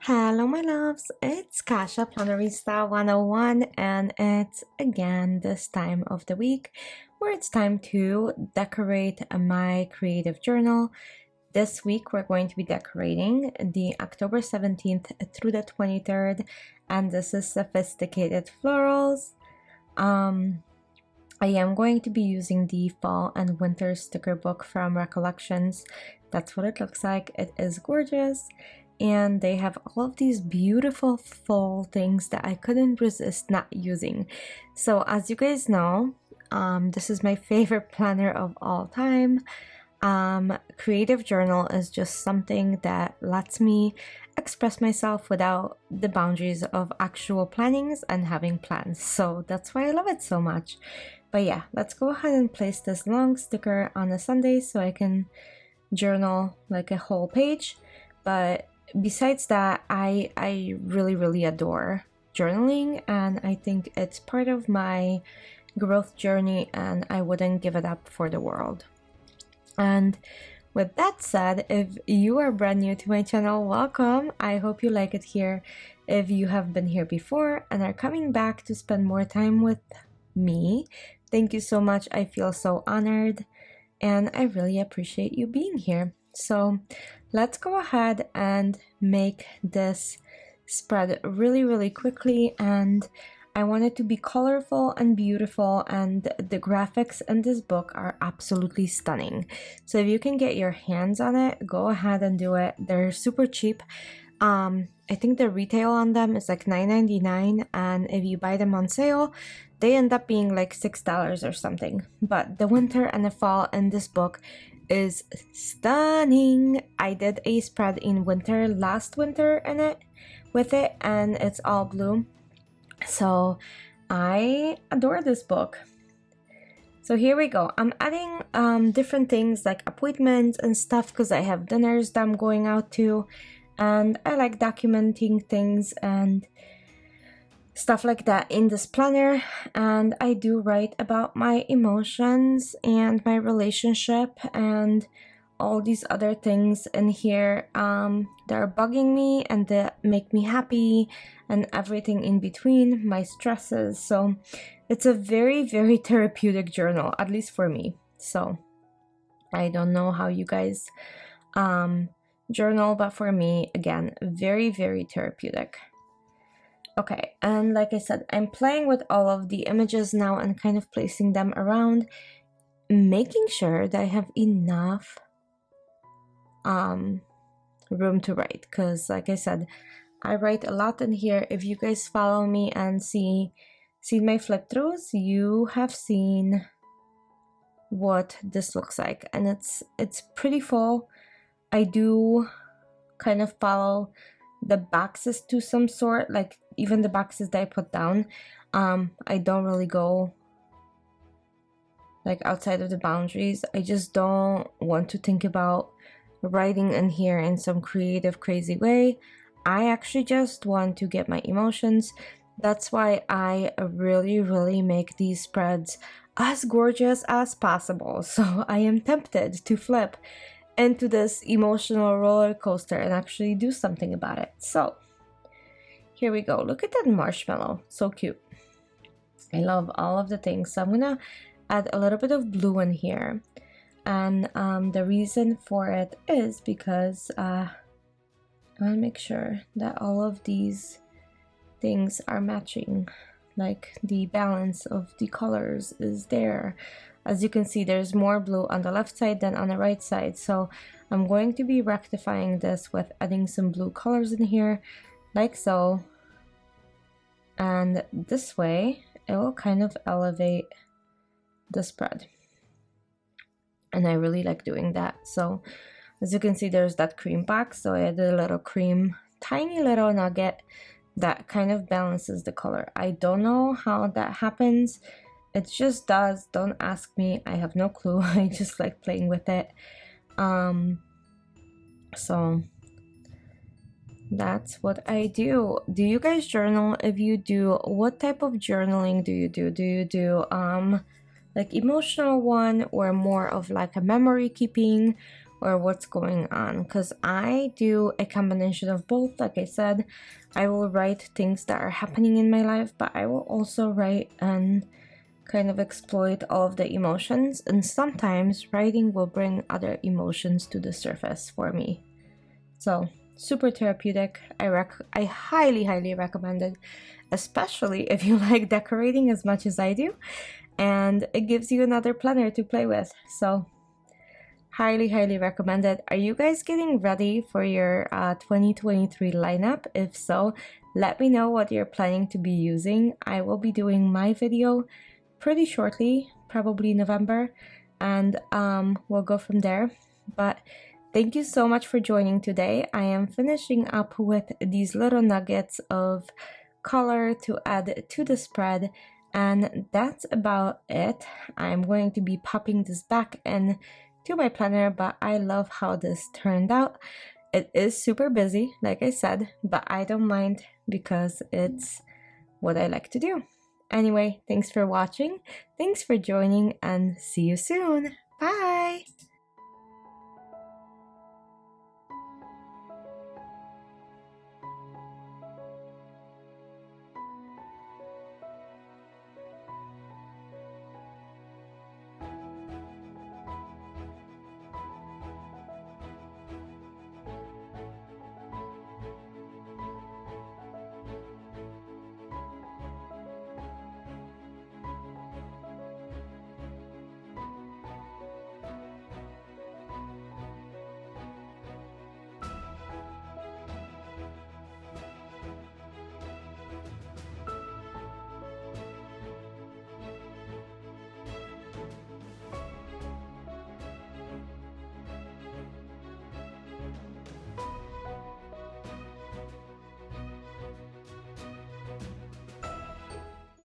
Hello my loves, it's Kasha Plannerista 101 and it's again this time of the week where it's time to decorate my creative journal. This week we're going to be decorating the October 17th through the 23rd, and this is Sophisticated Florals. I am going to be using the fall and winter sticker book from Recollections. That's what it looks like. It is gorgeous. And they have all of these beautiful fall things that I couldn't resist not using. So as you guys know, this is my favorite planner of all time. Creative journal is just something that lets me express myself without the boundaries of actual plannings and having plans. So that's why I love it so much. But yeah, let's go ahead and place this long sticker on a Sunday so I can journal like a whole page. But besides that, I really adore journaling, and I think it's part of my growth journey and I wouldn't give it up for the world. And with that said, if you are brand new to my channel, welcome. I hope you like it here. If you have been here before and are coming back to spend more time with me, thank you so much. I feel so honored and I really appreciate you being here. So let's go ahead and make this spread really quickly, and I want it to be colorful and beautiful, and the graphics in this book are absolutely stunning. So if you can get your hands on it, go ahead and do it. They're super cheap. I think the retail on them is like $9.99, and if you buy them on sale, they end up being like $6 or something. But the winter and the fall in this book is stunning. I did a spread in winter last winter in it with it, and it's all blue. So I adore this book. So here we go. I'm adding different things like appointments and stuff because I have dinners that I'm going out to, and I like documenting things and stuff like that in this planner. And I do write about my emotions and my relationship and all these other things in here that are bugging me and that make me happy, and everything in between, my stresses. So it's a very therapeutic journal, at least for me. So I don't know how you guys journal, but for me, again, very therapeutic. Okay, and like I said, I'm playing with all of the images now and kind of placing them around, making sure that I have enough room to write, because like I said, I write a lot in here. If you guys follow me and see my flip throughs, you have seen what this looks like, and it's pretty full. I do kind of follow the boxes to some sort, like even the boxes that I put down. I don't really go like outside of the boundaries. I just don't want to think about writing in here in some creative crazy way. I actually just want to get my emotions. That's why I really make these spreads as gorgeous as possible. So I am tempted to flip into this emotional roller coaster and actually do something about it. So here we go. Look at that marshmallow, so cute. I love all of the things. So I'm gonna add a little bit of blue in here, and the reason for it is because I want to make sure that all of these things are matching, like the balance of the colors is there. As you can see, there's more blue on the left side than on the right side, so I'm going to be rectifying this with adding some blue colors in here, like so. And this way, it will kind of elevate the spread. And I really like doing that. So as you can see, there's that cream box, so I added a little cream, tiny little nugget that kind of balances the color. I don't know how that happens. It just does. Don't ask me. I have no clue. I just like playing with it. So that's what I do. Do you guys journal? If you do, what type of journaling do you do? Do you do like emotional one, or more of like a memory keeping, or what's going on, because I do a combination of both. Like I said, I will write things that are happening in my life, but I will also write and kind of exploit all of the emotions, and sometimes writing will bring other emotions to the surface for me. So super therapeutic. I highly recommend it, especially if you like decorating as much as I do, and it gives you another planner to play with. So highly recommend it. Are you guys getting ready for your 2023 lineup? If so, let me know what you're planning to be using. I will be doing my video pretty shortly, probably November, and we'll go from there. But thank you so much for joining today. I am finishing up with these little nuggets of color to add to the spread, and that's about it. I'm going to be popping this back in to my planner, but I love how this turned out. It is super busy, like I said, but I don't mind because it's what I like to do. Anyway, thanks for watching, thanks for joining, and see you soon. Bye!